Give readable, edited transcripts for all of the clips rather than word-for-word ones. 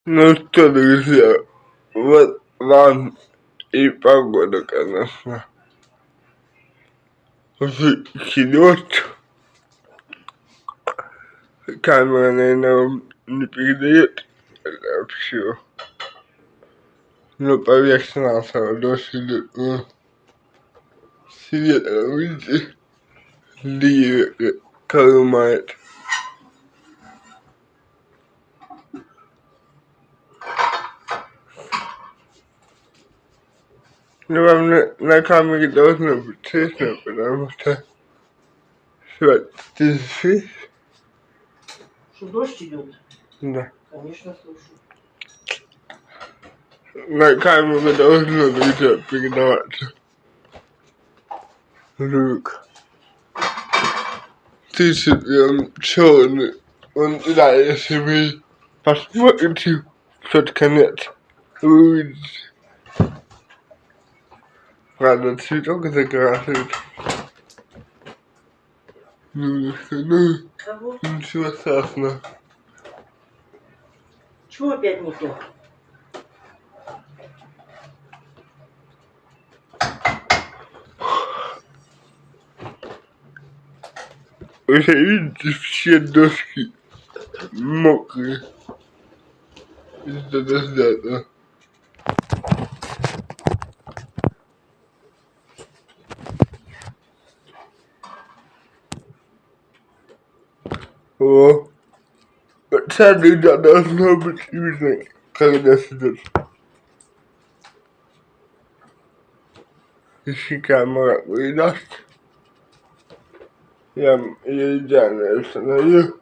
Ну что, друзья, вот вам и погода, конечно. Уже идет. Камера, наверное, вам не передает это все. Но поверьте на слово, дождь идет. Ну, свет, видите, деревья колымает. Но вам на камере должно быть честно, потому что свет здесь. Что дождь идет? Да. Конечно, слышу. На камеру должно быть передаваться звук. Тучи прям черный. Он, да, если вы посмотрите тот конец, вы увидите. Правда, цветок закрашивает. Немножко, ну, ничего страшного. Чего опять не то? Вы же видите, все доски мокрые из-за дождя, да? О, вот всегда должно быть видно, когда сидят. Если камера выдаст, я идеально установлю.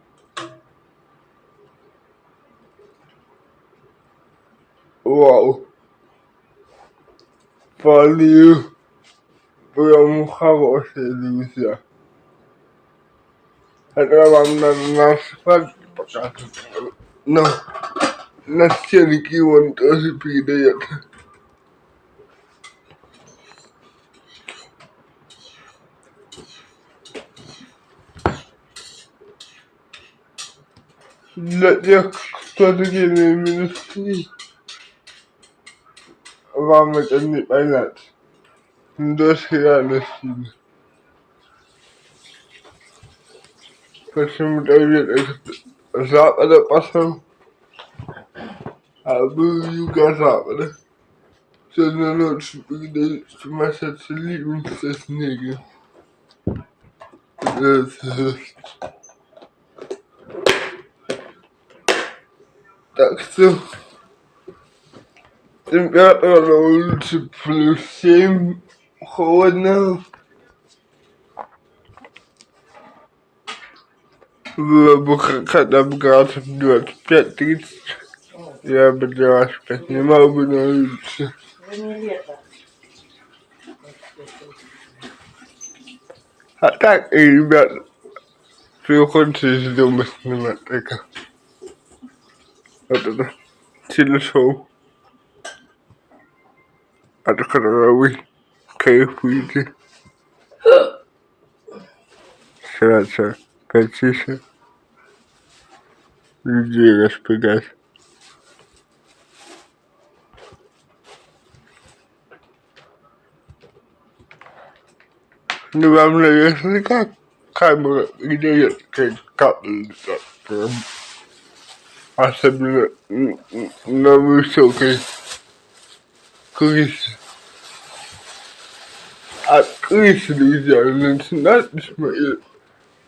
Вау, полив прям хорошие, друзья. Это вам надо на асфальте показывать. Но на стенке он тоже передает. Для тех, кто такие на индустрии, вам это не понять. Дождь реально сильный. Почему-то ветер с запада пошел, а был юго-запада. Сегодня ночью передают сумасшедший ливень со снегом. Так что температура на улице +7, холодно. Было бы хотя бы градусов 25-30, я бы для вас поснимал бы на улице. Уже не лето. А так, ребят, приходится из дома снимать только. Вот это телешоу, от которого вы кайфуете. Стараться потише людей распугать. Ну, вам, наверняка камера передает как капли, прям. Особенно на высокой крыше. А крыша, друзья, начинайте смотреть.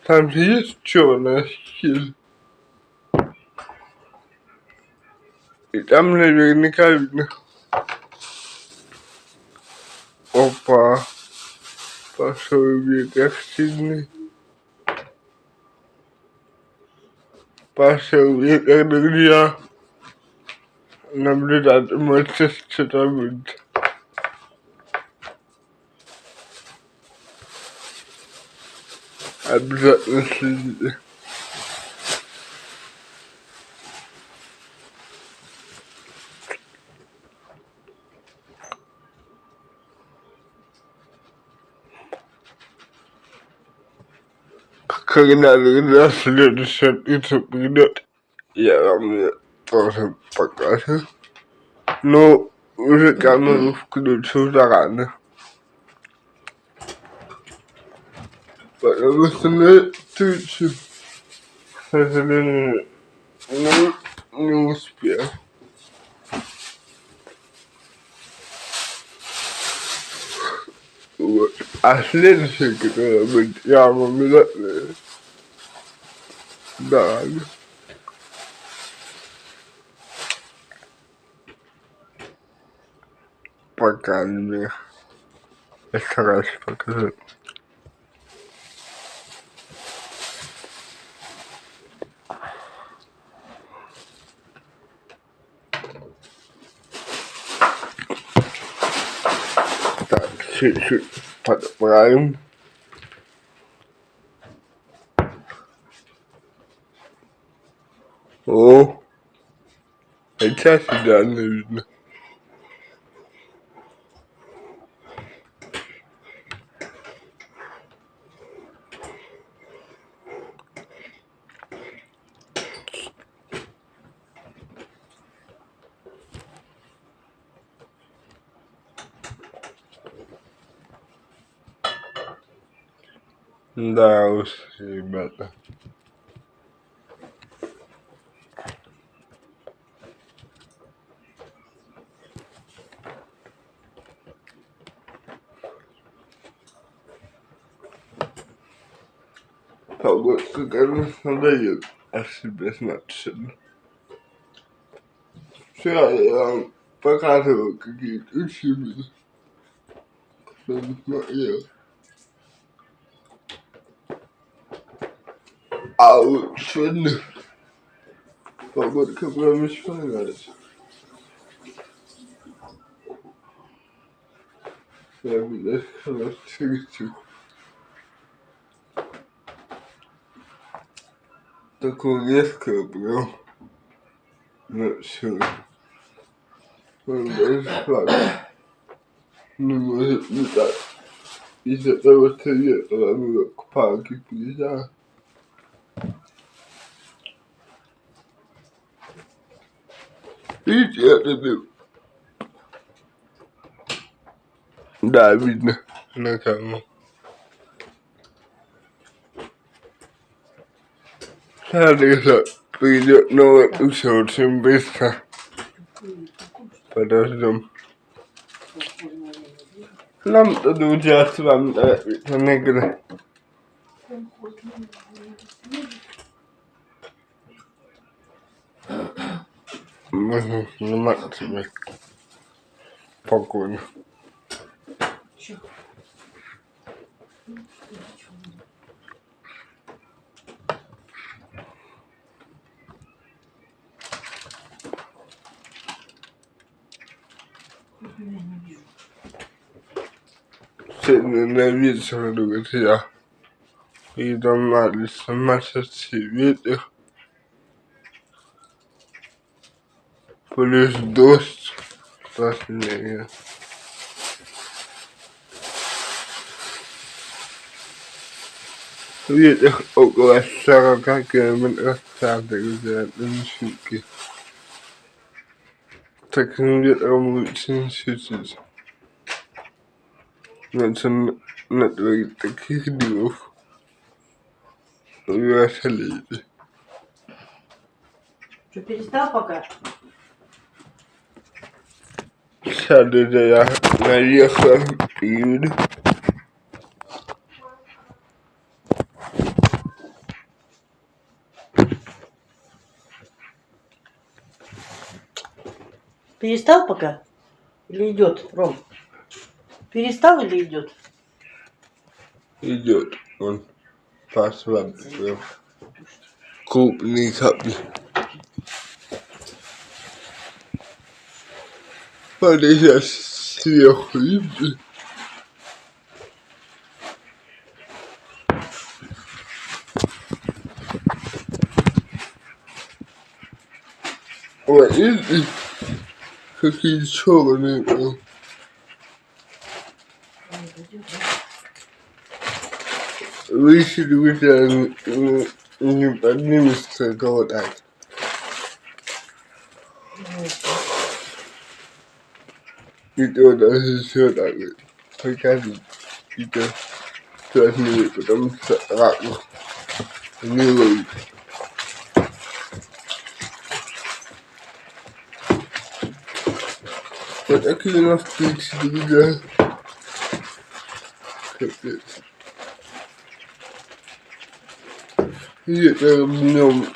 Там же есть черная щель. И там наверняка видно. Опа. Пошел ветер сильный. Пошел ветер, друзья. Наблюдать, может, сейчас что-то будет. Обязательно следите. Когда следующая птица придет, я вам тоже покажу. Но уже камеру включу заранее. Потому что на тучи, к сожалению, не успел. Вот. А следующий, который будет, я вам обязательно дам. Пока не я стараюсь показать. Так, чуть-чуть подправим. О, сейчас идеально видно. Да уж, ребята. Погодка, конечно, дает о себе знать сильно. Вчера я вам показывал, какие тучи были. Кто не смотрел. А вот сегодня погодка прям исправляется. Я бы даже сказал, такое резкое прям начало. Он даже слабый. Не может летать. Из-за того, что ветра было к парке приезжал. Видите, это был. Да, видно на камеру. Конечно, придет новое все очень быстро. Подождем. Нам-то, друзья, с вами нравится негры. Можно снимать себе спокойно. Сегодня на ветер, друзья. И дома сумасшедший ветер. Плюс дождь. Страшнее. Ветер около 40 километров в час, друзья, это не шутки. Таким ветром лучше не шутить. Начал натворить таких делов. Вы ошалеете. Что, перестал пока? Сейчас, друзья, я наехал перед. Перестал пока? Или идет, Ром? Перестал или идет? Идет он пошла прям крупные капли. Вот сейчас сверху видите. Вот видите, какие черные прям. Выше, друзья, не поднимется голодать. И то даже все так показывает какие-то страшные, потому что ракурс не ловит. Вот такие у нас тучи, друзья. Капец. Ветер днем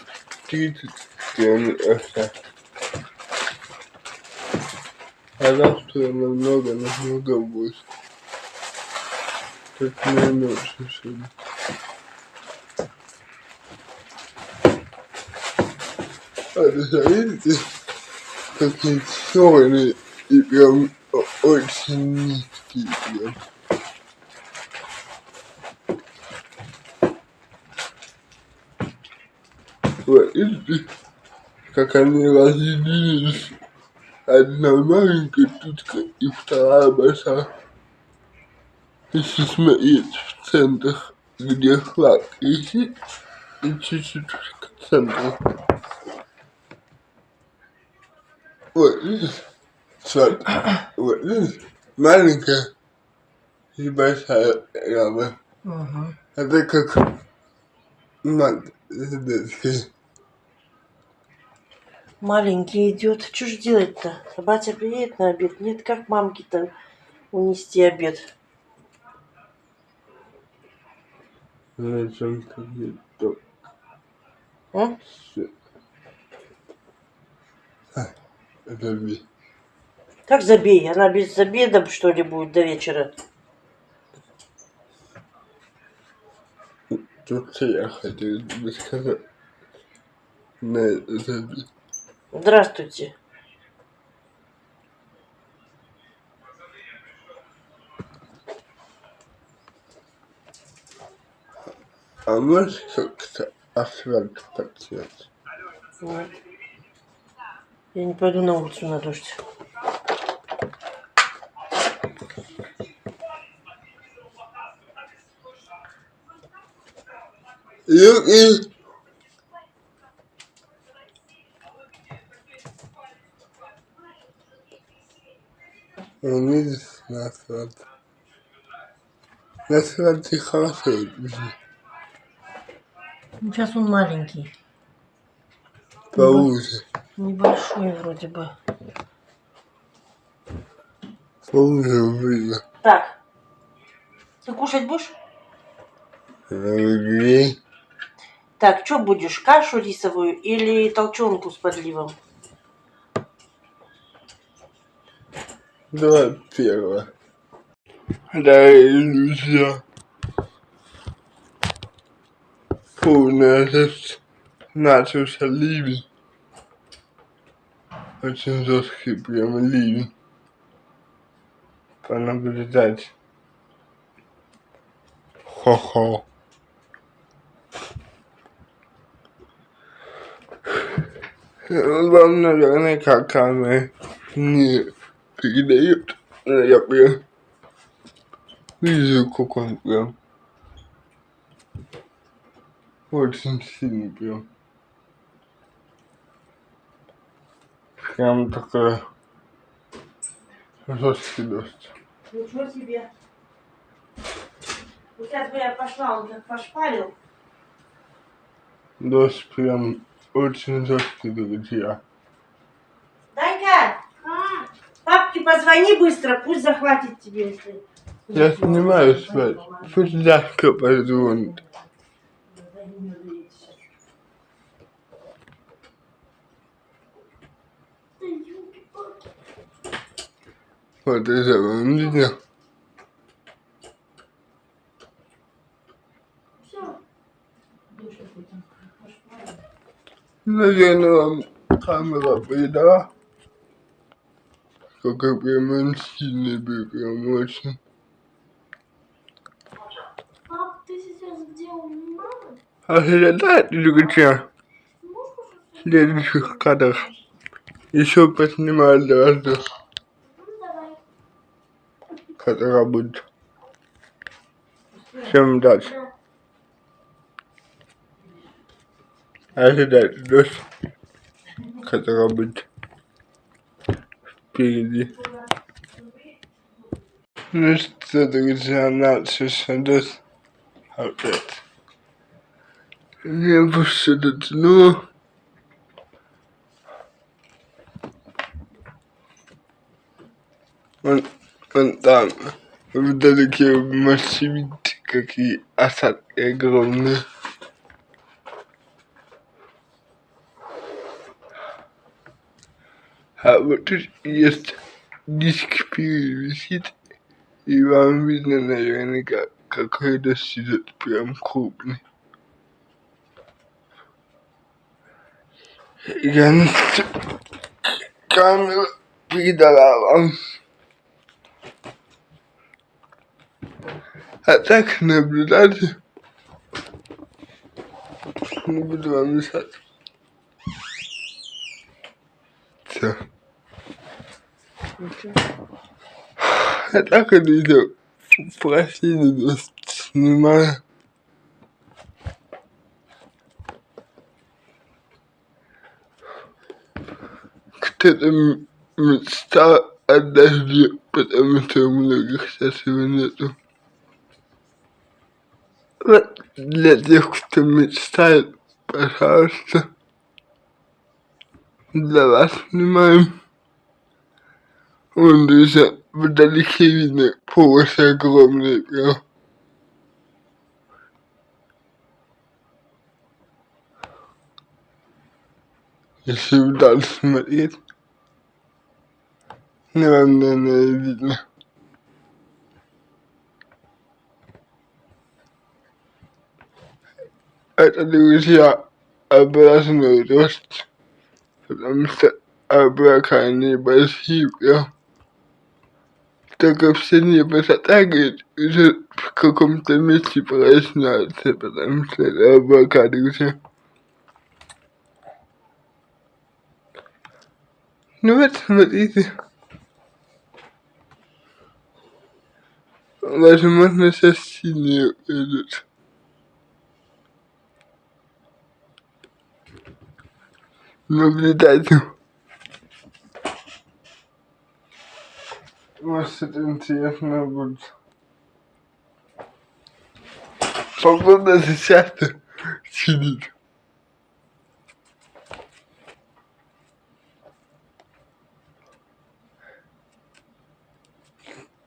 30 км/ч. А завтра намного больше. Как на ночь сегодня. А вы видите, какие черные и прям очень низкие прям. Вот видите, как они разделились. Одна маленькая тучка и вторая большая. Если смотреть в центр, где флаг висит, и чуть-чуть к центру. Вот видишь, вот видишь, маленькая и большая ряба. Угу. Это как над детской. Маленький идет. Что ж делать-то? Батя приедет на обед? Нет, как мамке-то унести обед? Зачем какие-то А? забей. Как забей? Она без обеда, что ли, будет до вечера? Тут я хотел бы сказать. На забей. Здравствуйте. А можешь как-то асфальт подснять? Нет. Я не пойду на улицу на дождь. И он видит на асфальт. На асфальте хорошо видно. Ну, сейчас он маленький. Поуже. Небольшой вроде бы. Поуже видно. Так. Ты кушать будешь? Забей. Так, что будешь? Кашу рисовую или толченку с подливом? Давай первое. Да, иллюзия. Полная жесть. Начался ливень. Очень жесткий прямо ливень. Понаблюдать. Хо-хо. Вам, наверное, как камера не передает. Но я прям вижу, как он прям очень сильный прям. Прям такой жесткий дождь. Ничего себе. Сейчас бы я пошла, он как пошпарил. Дождь прям очень жесткий, друзья. Данька! Папке позвони быстро, пусть захватит тебе, если... Я снимаю связь. Пусть Дашка позвонит. Вот это вам видно. Наверное, вам камера передала. Сколько прям он сильный был, прям очень. Пап, ты сейчас где у мамы? А да, друзья, в следующих кадрах еще поснимаю дождь, Ну, давай. которая будет. Всем удачи. Ожидайте дождь, которая будет впереди. Ну что, друзья, начался дождь опять. Небо что-то тянуло. Вон там, вдалеке вы можете видеть, какие осадки огромные. А вот тут есть диск висит, и вам видно наверняка, какой дождь идет, прям крупный. Я камеру передала вам. А так наблюдайте. Не буду вам мешать. Все. А так это видео просили снимаю. Кто-то мечтал о дожде, потому что у многих сейчас его нету. Вот для тех, кто мечтает, пожалуйста, для вас снимаем. Вон, друзья, вдалеке видно полосы огромные, прям. Если вдаль смотреть, наверное, видно. Это, друзья, облажной дождь, потому что облака небольшие, прям. Только все небо затягивает, уже в каком-то месте проясняется, потому что это облака, друзья. Ну вот, смотрите. Возможно, сейчас синие идут. Наблюдайте. Может, это интересно будет. Погода сейчас сидит.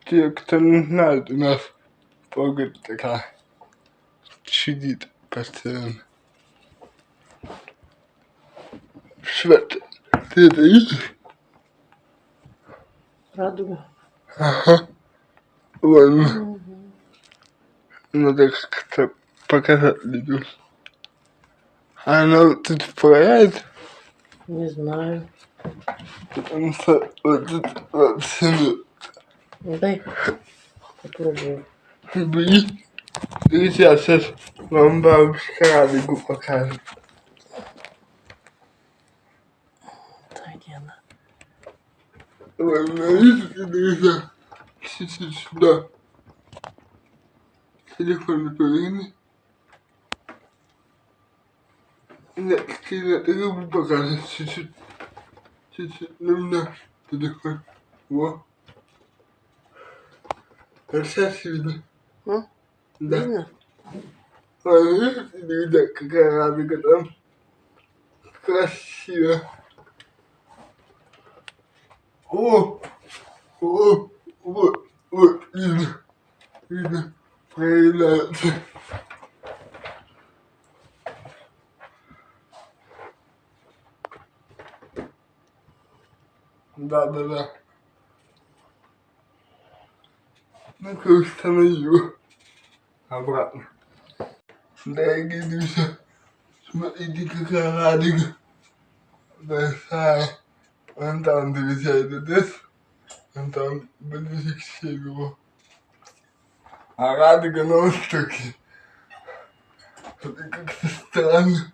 Те, кто не знает, у нас погода такая сидит постоянно. Свет, ты это видишь? Радуга. Ага. Ладно. Надо как-то показать видео. Она тут впадает. Не знаю. Потому что вот тут вот сюда. Дай попробую. Блин. Друзья, сейчас вам бабушка радугу покажет. Так, где она? Ладно, видите, друзья, чуть-чуть сюда. Телефон поверни. Нет, нет, руку покажет чуть-чуть. Чуть-чуть, ну на телефон. Во. А сейчас видно. Ну, Да. видно? Ладно, видите, друзья, какая радуга там. Красиво. О, вот, видно, проявляется. Да. Ну-ка, установил обратно. Дорогие друзья, смотрите, какая радуга. Большая. Вон там, друзья, это дождь. Вон там ближе к северу. А радуга на востоке. Это как-то странно,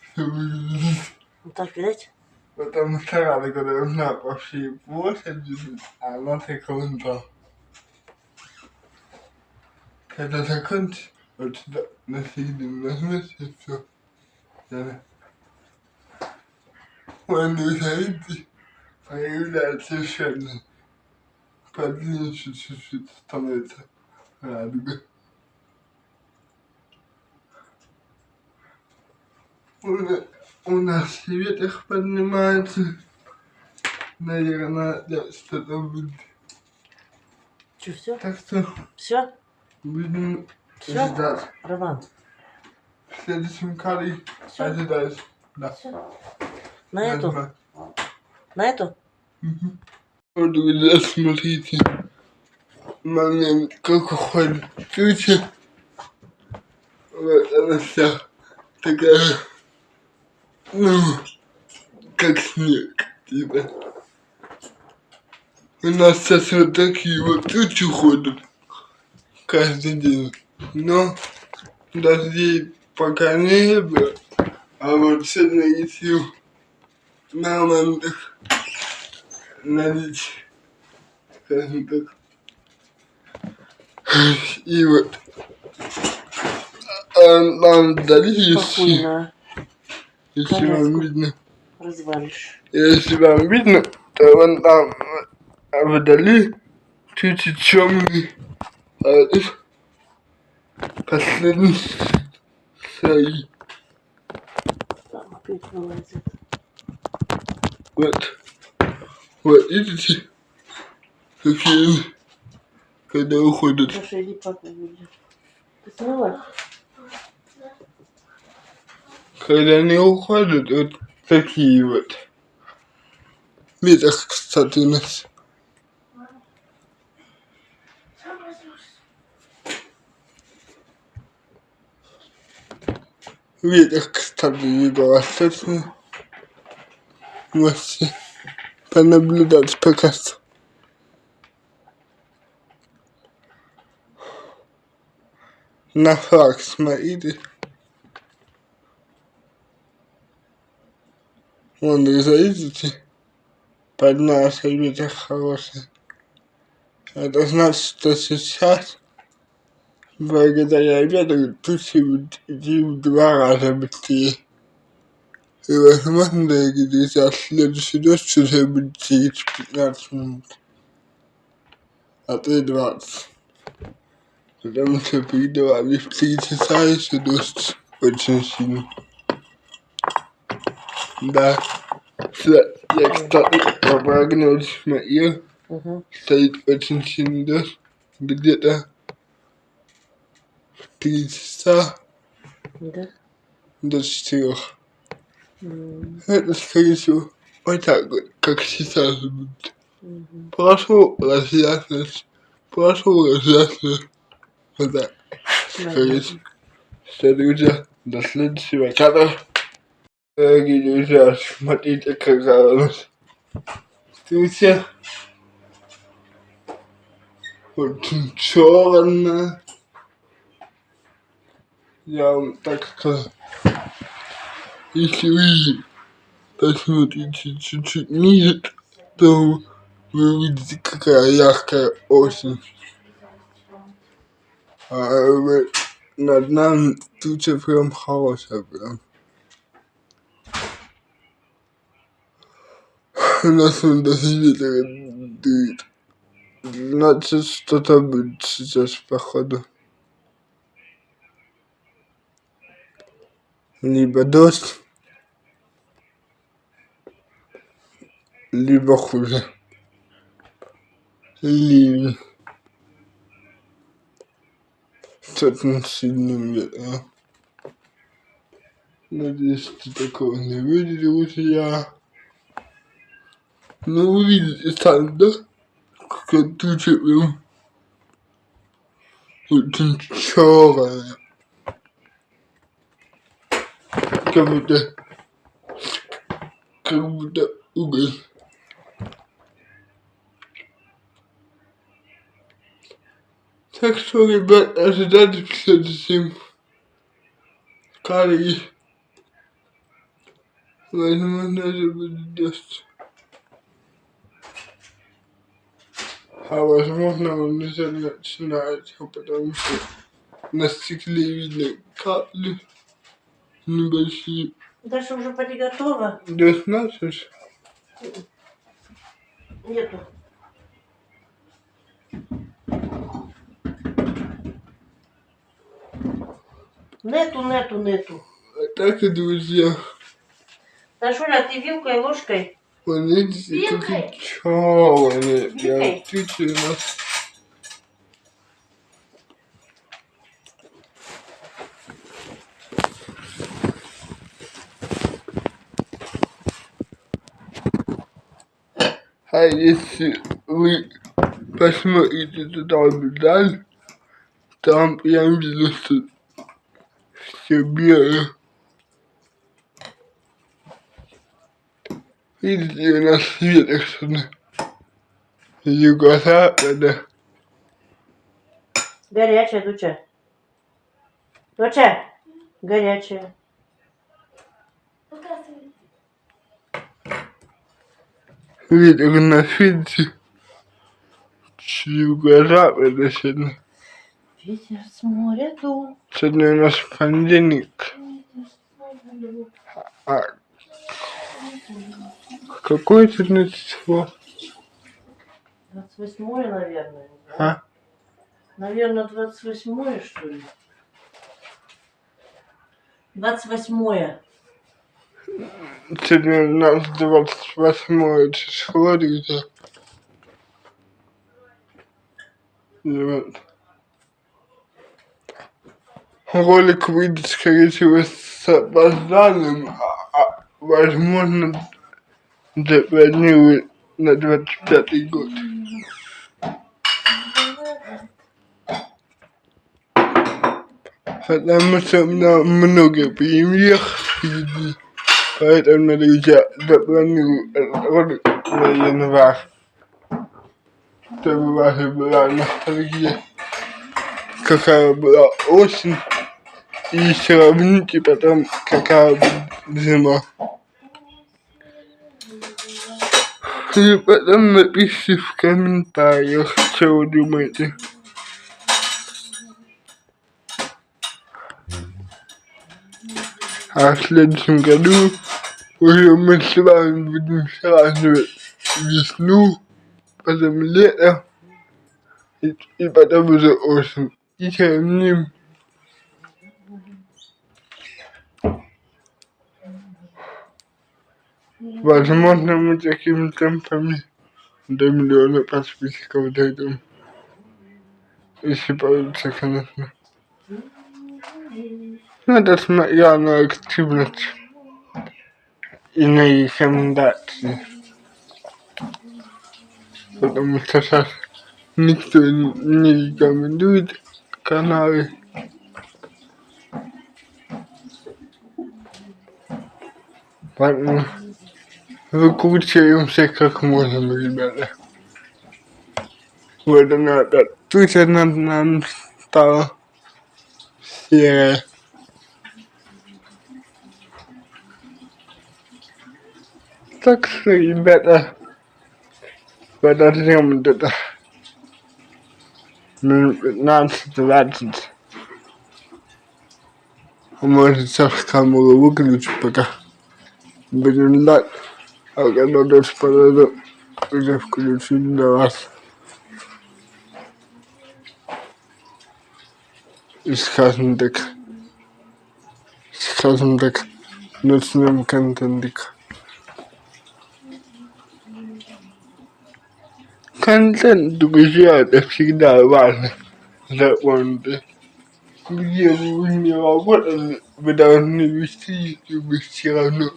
что выглядит. Вот так, видать? Потому что радуга должна по всей площади быть, а она так вон там. Когда закончится, вот сюда на середину нажмешь и все. Вон, друзья, видите, появляется еще один подлиннее чуть-чуть становится радуга. У нас ветер поднимается. Наверное, да, что-то будет. Что, все? Так что Все? будем Все? ждать. Роман, В следующем кадре Всё? ожидать. Да. все? На эту? Нажимай. На эту? Вот, друзья, смотрите. Момент, как уходит туча. Вот она вся такая, ну, как снег, типа. У нас сейчас вот такие вот тучи ходят каждый день. Но дождей пока не было. А вот сегодня решил на моментах налить, скажем так. И вот нам дали, Спокойно. если вам видно. Развалишь. Если вам видно, то вон там вдали чуть-чуть темный, а это последний слои. Там опять вылазит. Вот. Вот видите, какие, когда уходят. Слушай, иди папа будет. Ты сняла? Когда они уходят, вот такие вот. Ветер, кстати, у нас. Ветер, кстати, юго-восточный. Можете понаблюдать пока что. На флаг смотрите. Вон, вы видите? Поднялся ветер хороший. Это значит, что сейчас, благодаря ветру, тучи будут идти в 2 раза быстрее. И возможно, дорогие друзья, следующий дождь уже будет через 15 минут. А то и 20. Потому что передавали в 3 часа еще дождь очень сильный. Да. Я, кстати, по прогнозу смотрел, стоит очень сильный дождь. Где-то в 3 часа до 4. Это, скорее всего, вот так вот, как сейчас будет. Прошу разъяснить. Вот так. Скорее всего. Все, друзья, до следующего кадра. Дорогие друзья, смотрите, какая у нас туча. Очень черная. Я вам так скажу. Если вы посмотрите чуть-чуть ниже, то вы увидите, какая яркая осень. А над нами туча прям хорошая прям. У нас он даже ветер дует. Значит, что-то будет сейчас, походу. Либо дождь, либо хуже. Ливень. С очень сильным ветром. Надеюсь, что такого не будет, друзья. Ну, вы видите сами, да? Как туча прям очень черная. Как будто уголь. Так что, ребят, ожидайте в следующем кадре. Возможно, это будет дождь. А возможно, он уже начинается, потому что на стекле видно капли небольшие. Даша уже почти готова. Дождь начался? Нету. Нету. А так и друзья. Дашуля, ты вилкой, ложкой? Вон видите, Вилкой. какие черные. Вилкой? Тучи у нас. А если вы посмотрите туда вдаль, там прям видно, что все белое. Видите, у нас ветер сюда. Юго-запада. Горячая, Дуча. Дуча, горячая. Показывай. Ветер у нас, видите, с юго-запада сегодня. Ветер с моря дул. Сегодня у нас понедельник. А какое сегодня число? 28-е, наверное. Да? А? Наверное, 28-е, что ли? 28-е. Сегодня у нас 28 число, друзья. И вот. Ролик выйдет, скорее всего, с опозданием, возможно, запланирую на 25-й год. Потому что у меня много премьер впереди, поэтому, друзья, запланирую ролик на январь, чтобы у вас была ностальгия, какая была осень, и сравните потом, какая будет зима. И потом напишите в комментариях, что вы думаете. А в следующем году уже мы с вами будем сравнивать весну, потом лето, и потом уже осень. И сравним. Возможно, мы такими темпами до миллиона подписчиков дойдем. Если получится, конечно. Это смотря на активность и на рекомендации. Потому что сейчас никто не рекомендует каналы. Поэтому выкручиваемся как можем, ребята. Вот она опять. Тут она нам стала серая. Так что, ребята, подождем где-то минут 15-20. Может, сейчас камеру выключу пока. Будем ждать, а когда дождь подойдет, уже включу для вас. И скажем так, начнем контентик. Контент, друзья, это всегда важно. Запомните. Где бы вы не работали, вы должны вести YouTube все равно.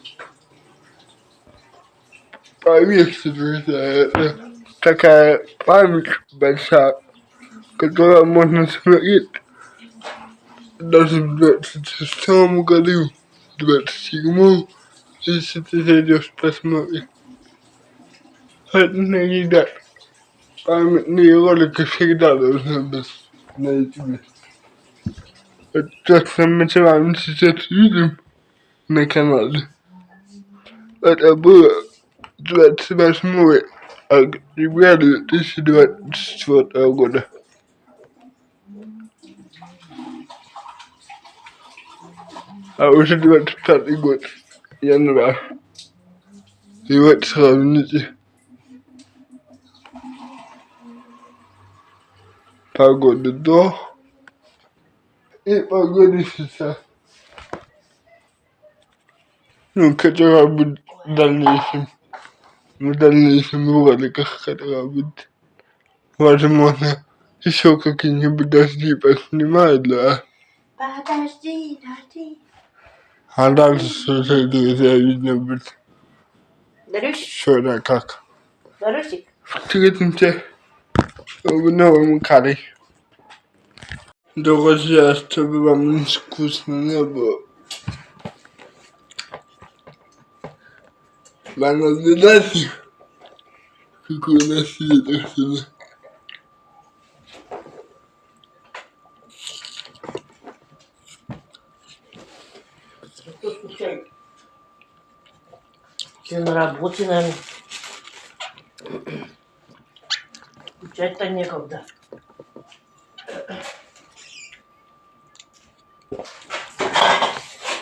Поверьте, друзья, это такая память большая, которую можно смотреть даже в 26-м году, 27-м, если ты зайдешь посмотреть. Поэтому, ребят, памятные ролики всегда должны быть на YouTube. Это то, что мы с вами сейчас видим на канале. Это было 28 октября 2024 года. А уже 25-й год, январь. И вот сравните погоду до и погода сейчас, ну, которая будет в дальнейшем роликах, которая будет, возможно, еще какие-нибудь дожди поснимаю, да. Подожди, дожди. А дальше уже, друзья, видно будет, Дарюсик, что да как. Дарюсик. Встретимся в новом кадре. Друзья, чтобы вам не скучно не было, вам наблюдайте, какой у нас ветер сюда. Кто скучает? Все на работе, наверное. Скучать-то некогда.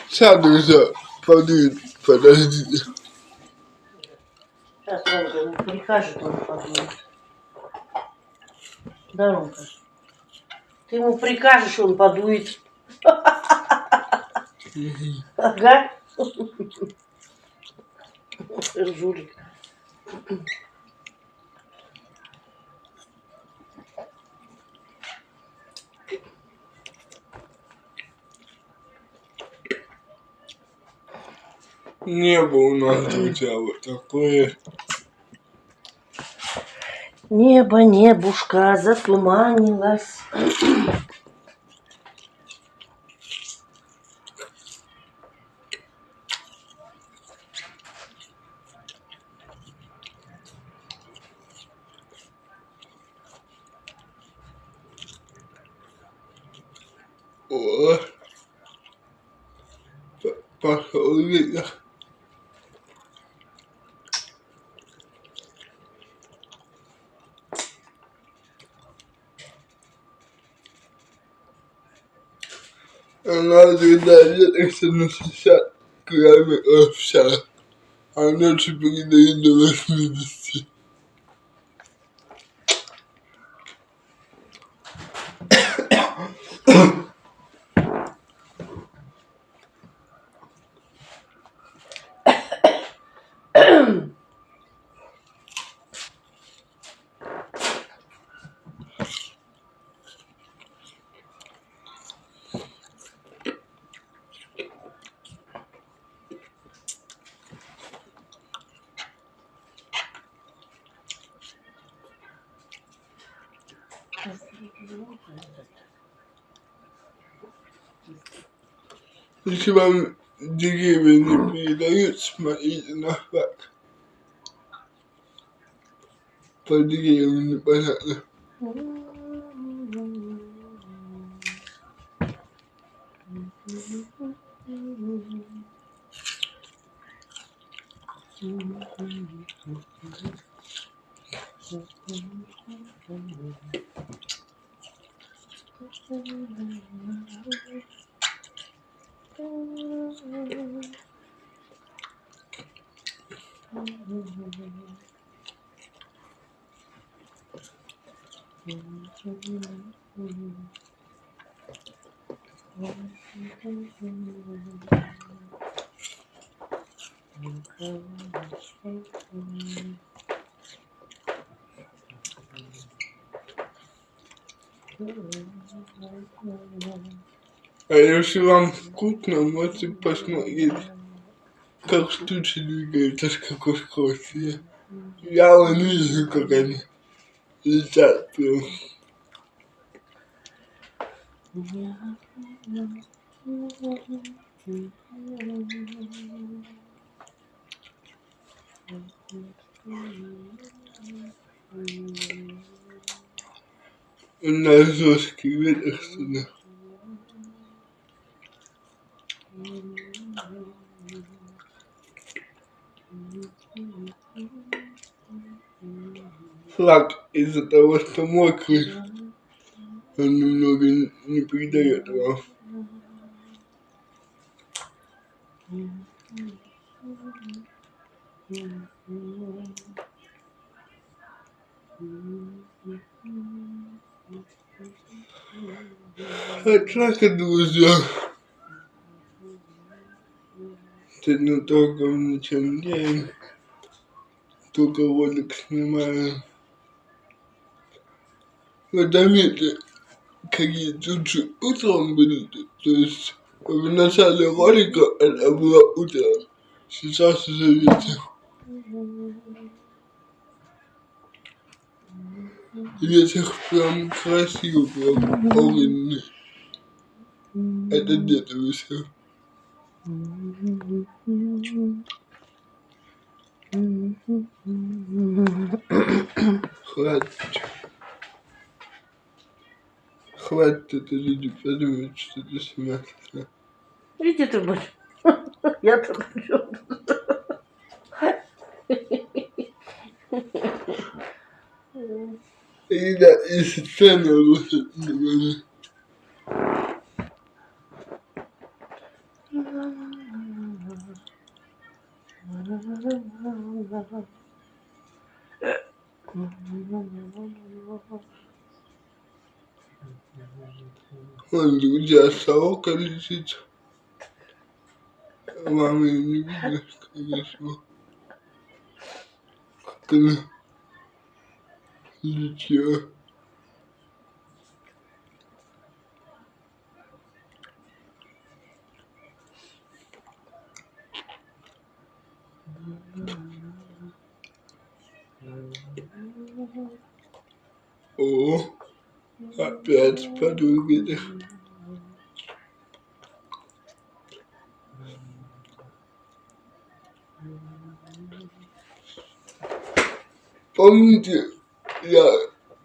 Сейчас, друзья, подождите. Сейчас Ромка ему прикажет, он подумает. Да, Ромка? Ты ему прикажешь, он подует. Ага. Жулик. Небо у нас, друзья, вот такое. Небо, небушка затуманилось. О, пошел ветер. Она, друзья, ветер на 60 километров в час, а ночью передает до 80. Если вам деревья не передают, смотрите на факт. По деревьям непонятно. А если вам скучно, можете посмотреть, как тучи двигаются, с какой скоростью. Я вон вижу, как они летят прям. У нас жесткий ветер сюда. Флаг из-за того, что мокрый, он немного не передает вам. А так, друзья, сегодня толком ничего не делаем, только ролик снимаю. Вы заметили, какие тучи утром были, то есть в начале ролика это было утро, сейчас уже вечер. Ветер прям красивый, прям огненный. Это где-то висел. Хватит. Хватит это люди подумают, что ты смеешься. Иди ты, будь. Я-то причём тут? И да, и сцена лучше не говори. Вон, друзья, совок летит. Мама не видно, скорее всего. Как она летела. О, опять подул ветер. Помните, я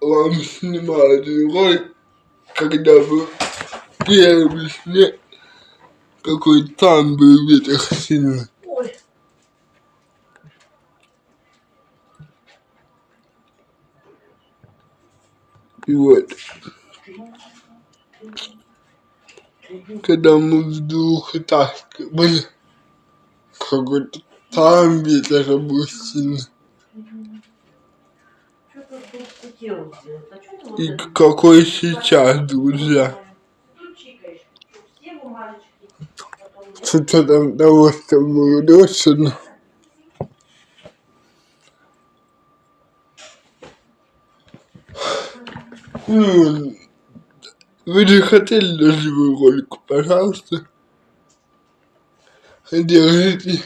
вам снимал этот ролик, когда был первый снег, какой там был ветер сильный. Ой. И вот, когда мы в двухэтажке были, какой-то там ветер был сильный. Что тут хотел сделать? А что ты вот И это какой сейчас, друзья. тут чикаешь? Чтоб все бумажечки потом не- С учетом того, что было дождь, но ну, вы же хотели дождевой ролик, пожалуйста, держите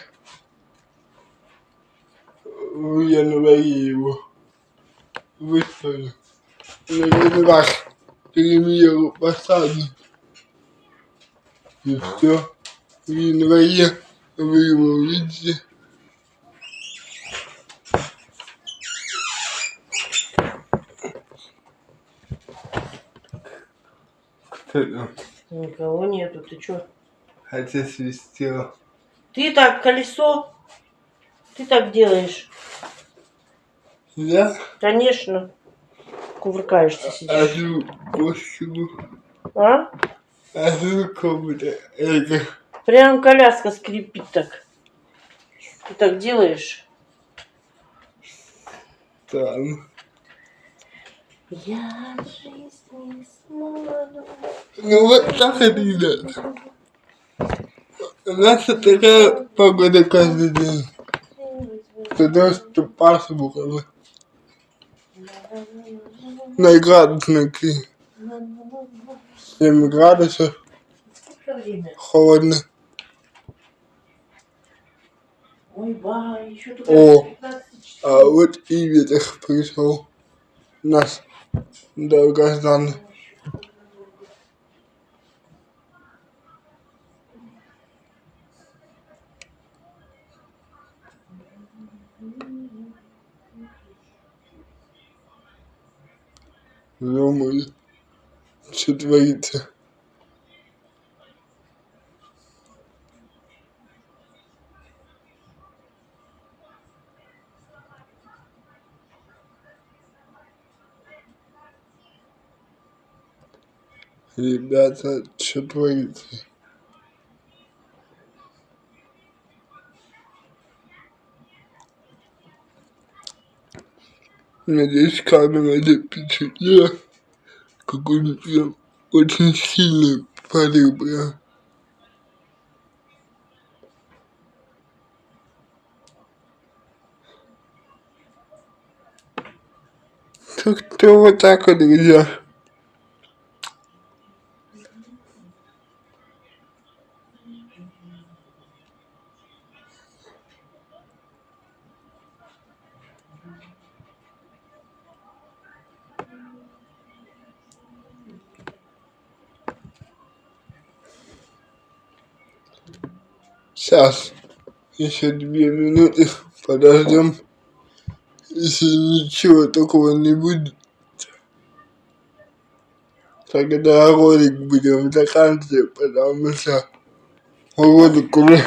в январе его выставлю. Я один раз премьеру посадим. И все. В январе вы его увидите. Кто там? Никого нету, ты чё? Хотя свистело. Ты так, колесо? Ты так делаешь? Да? Конечно. Кувыркаешься, А сидишь. звук костюму. А? А звуком-то это Прям коляска скрипит так. Ты так делаешь? там. Я от жизни снова. Ну вот так это и надо. У нас такая погода каждый день. Что дождь, что пасмурно. На градуснике 7 градусов. Сколько время? Холодно. Ой, ба, еще только О, 15 часов. а вот и ветер пришел. Наш долгожданный. Ё-моё, что творится? Ребята, что творится? Надеюсь, камера запечатлела. какой-нибудь очень сильный порыв прям. Так-то вот так вот, друзья. Сейчас еще 2 минуты подождем. Если ничего такого не будет, тогда ролик будем заканчивать, потому что ролик уже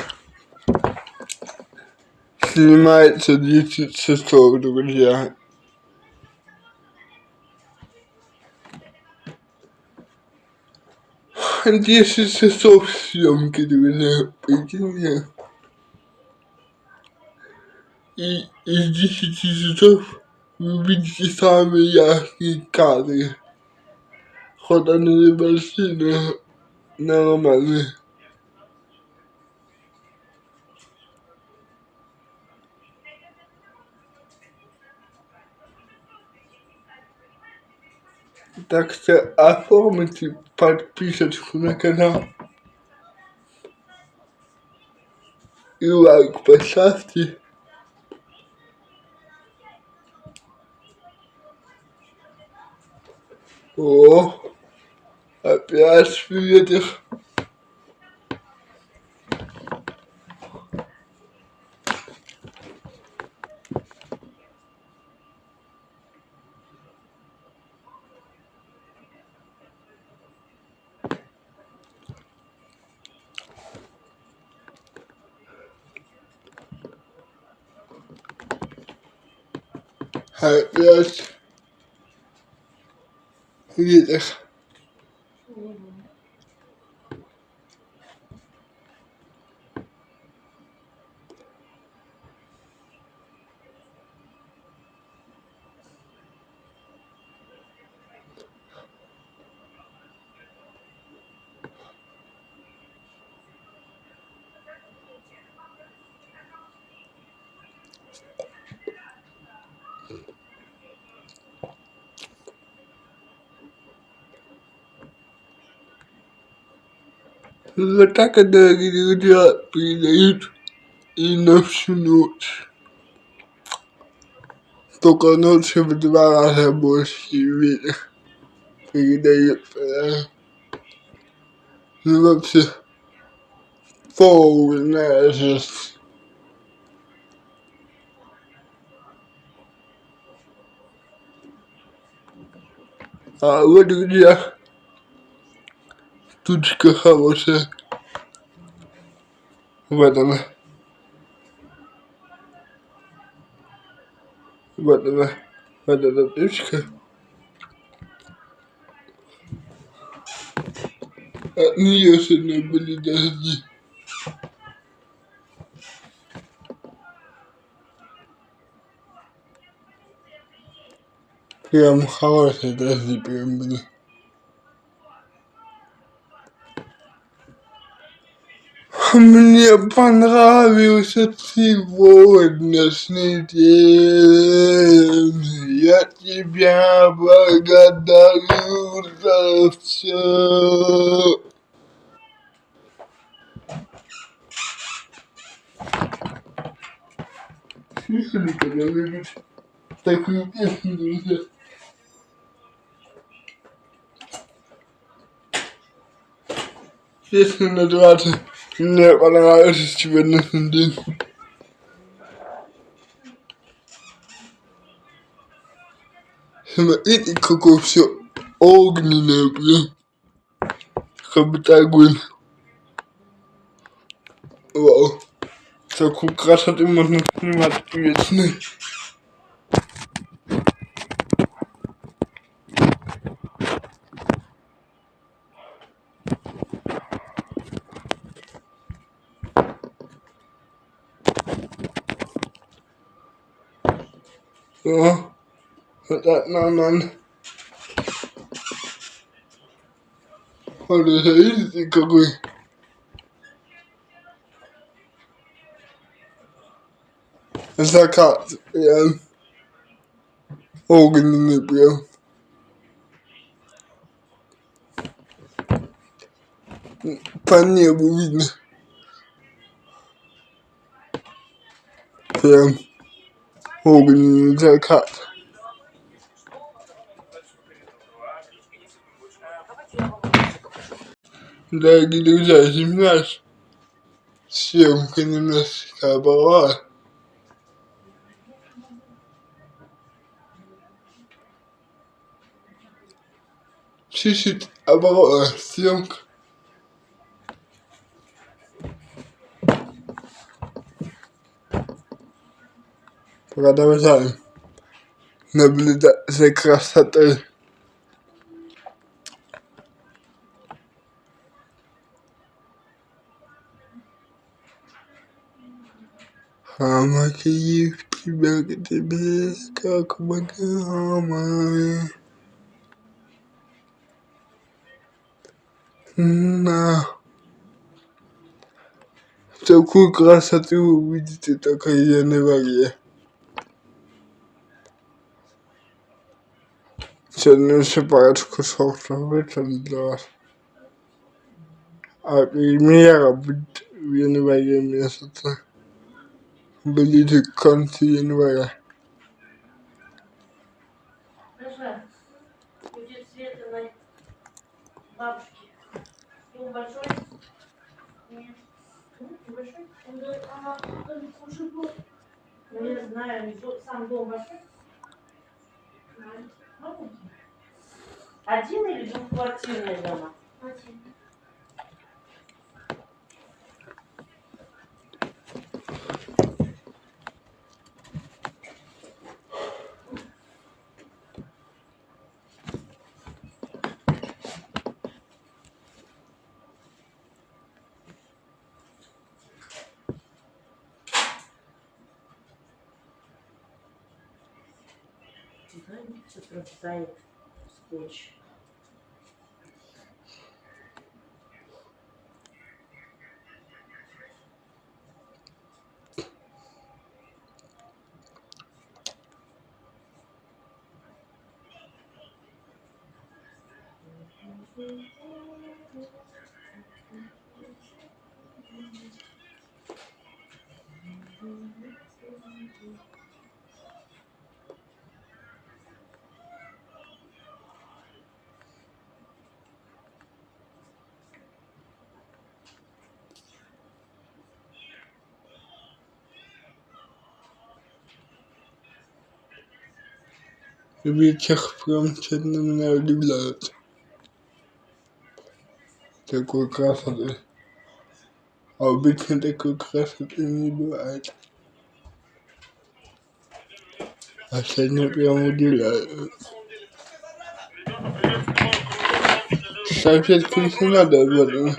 снимается 10 часов, друзья. 10 часов съемки, друзья, прикиньте. И из 10 часов вы видите самые яркие кадры. Хоть они небольшие, но нормальные. Так что оформите подписочку на канал и лайк поставьте. О, опять ветер. Опять ветер. Вот так, дорогие друзья, передают и на всю ночь. Только ночью в 2 раза больше ветер передает. Ну вообще полная жесть. А вот, друзья, тучка хорошая. Вот она. Вот она. Вот эта тучка. От нее сегодня были дожди. Прям хорошие дожди прям были. Мне понравился сегодняшний день. Я тебя благодарю за все. Слышали когда-нибудь такую песню, друзья? Песня называется «Мне понравился сегодняшний день». Смотрите, какое все огненное, прям, как будто огонь. Вау, такую красоту можно снимать вечно. О, вот так нормально. Вот это видите, какой закат прям огненный прям. По небу видно. Прям огненный закат. Дорогие друзья, земля съемка немножко оборвалась. Чуть-чуть оборвалась съемка. Продолжаем наблюдать за красотой. А мои в тебя к тебе, как богама. На такую красоту вы увидите только в январе. Сегодня еще парочку сортов вытащил для вас. А премьера будет в январе месяце. Ближе к концу января. Даша, будет Света на бабушке. Дом большой? Нет. Небольшой? Она уже был. Ну, я знаю, сам дом большой. Маленький. Один или двухквартирный дома? Один. Знаете, все прорастает скотч. Ветер прям сильно меня удивляет. Такой красоты. А обычно такой красоты не бывает. А сегодня прям удивляет. Салфетку не надо, вот.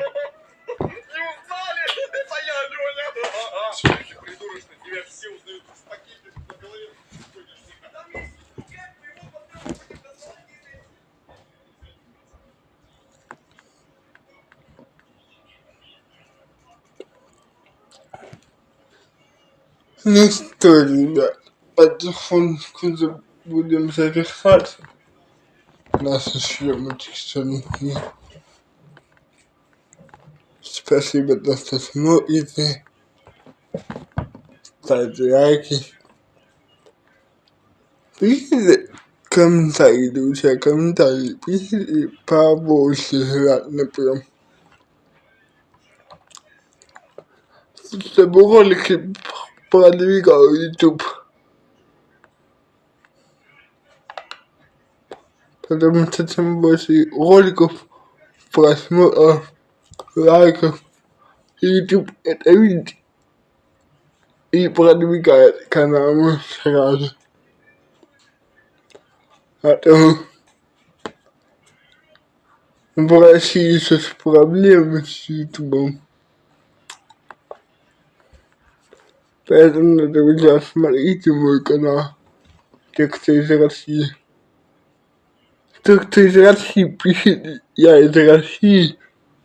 Ну что, ребят, потихоньку будем завершать наши съемочки сегодня. Спасибо, что смотрите, ставьте лайки, пишите комментарии, друзья, комментарии, пишите побольше, желательно прям, чтобы ролики продвигал YouTube. Потому что чем больше роликов, просмотров, лайков, YouTube это видит и продвигает канал сразу. А то в России сейчас проблемы с YouTube. Поэтому, друзья, смотрите мой канал. Те, кто из России. кто из России пишет, я из России,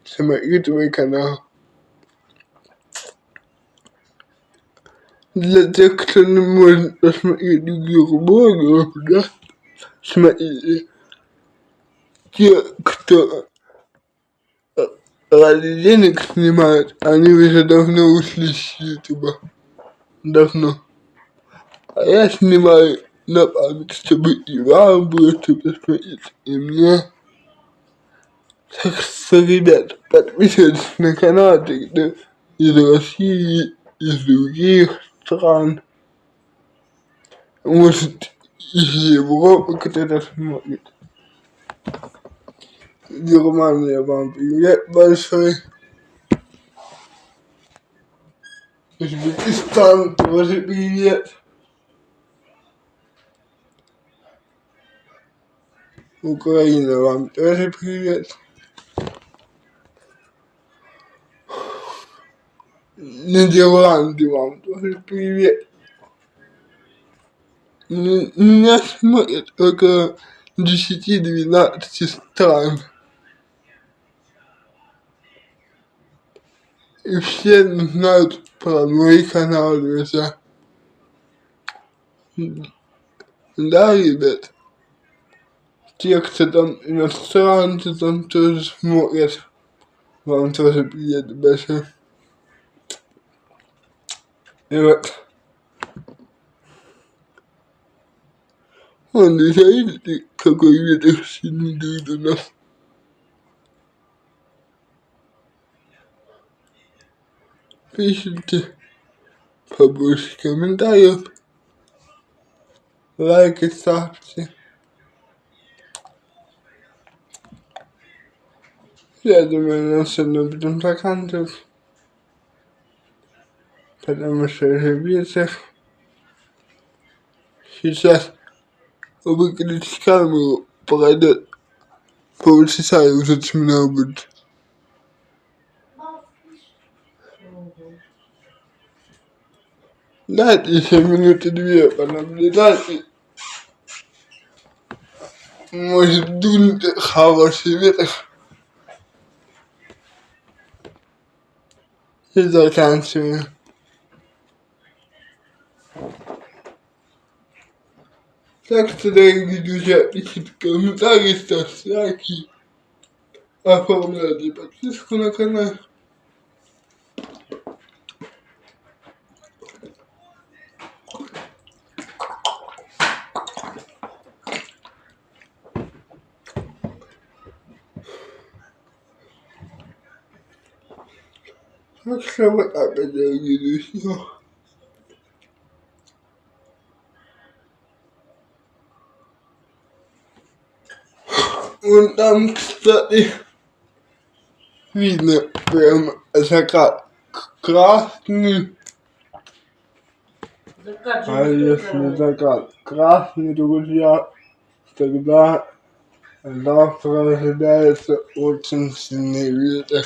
смотрю твой канал. Для тех, кто не может посмотреть других блогеров, да, смотрите, те, кто ради денег снимают, они уже давно ушли с Ютуба. Давно. А я снимаю на память, чтобы и вам было что посмотреть, и мне. Так что, ребят, подписывайтесь на канал, те, кто из России, из других стран. Может, из Европы кто-то смотрит. Германия, вам привет большой. Узбекистан тоже привет. Украина, вам тоже привет. Нидерланды, вам тоже привет. Меня смотрят около 10-12 стран. И все знают про мой канал, друзья. Да, ребят. Те, кто там иностранцы, там тоже смотрят. Вам тоже привет большой. И вот. Вон, видите, какой ветер сильный дует у нас. Пишите побольше комментариев. Лайки ставьте. Я думаю, на сегодня будем заканчивать. Потому что уже вечер. Сейчас выключить камеру, пройдет полчаса и уже темно будет. Дайте еще минуты две понаблюдать. Может, дунет хороший ветер. И заканчиваем. Так что, дорогие друзья, пишите комментарии, ставьте лайки, оформляйте подписку на канал. Так что вот так, дорогие друзья. Вон там, кстати, видно прям закат красный. Закат же А не если только- закат красный, друзья, тогда завтра ожидается очень сильный ветер.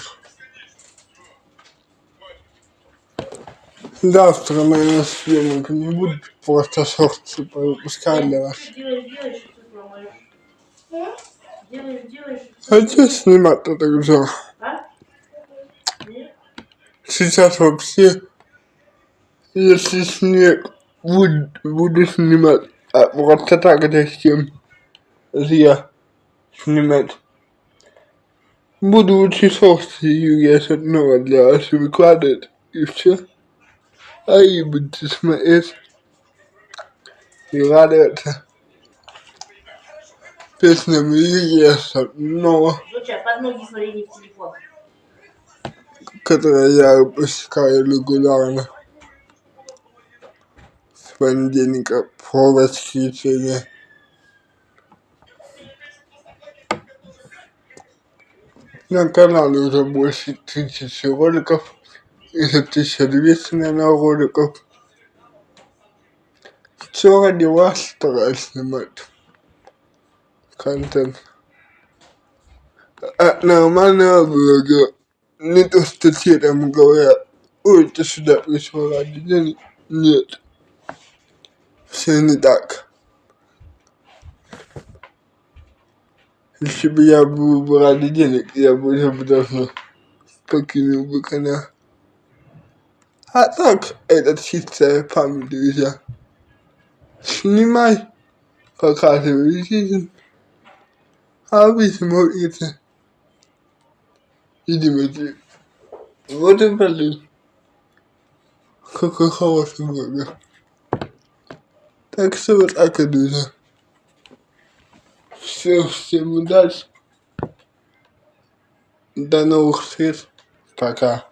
Завтра, наверное, съемок не будет, просто шорты выпускать для вас. Делаешь, и тут ломаешь. Делаешь, и тут Хочу снимать-то тогда. А? Нет? Сейчас вообще, если снег будет, буду снимать. А просто так зачем зря снимать. Буду лучше шорты Юрия Шатнова для вас выкладывать и все. А и будете смотреть и радоваться песням Юрия Шатнова, Доча, под ноги смотри, не в телефон. которые я выпускаю регулярно с понедельника по воскресенье. На канале уже больше 1000 роликов, или 1200, наверное, роликов. Все ради вас стараюсь снимать контент. А нормального блога, не то что те там говорят, ой, ты сюда пришел ради денег. Нет, все не так. Если бы я был бы ради денег, я бы уже бы давно покинул бы канал. А так, это чистая память, друзья. Снимай, показывай жизнь, а вы смотрите и думаете, вот и блин, какой хороший бургер. Так что вот так и друзья. Всем удачи, до новых встреч, пока.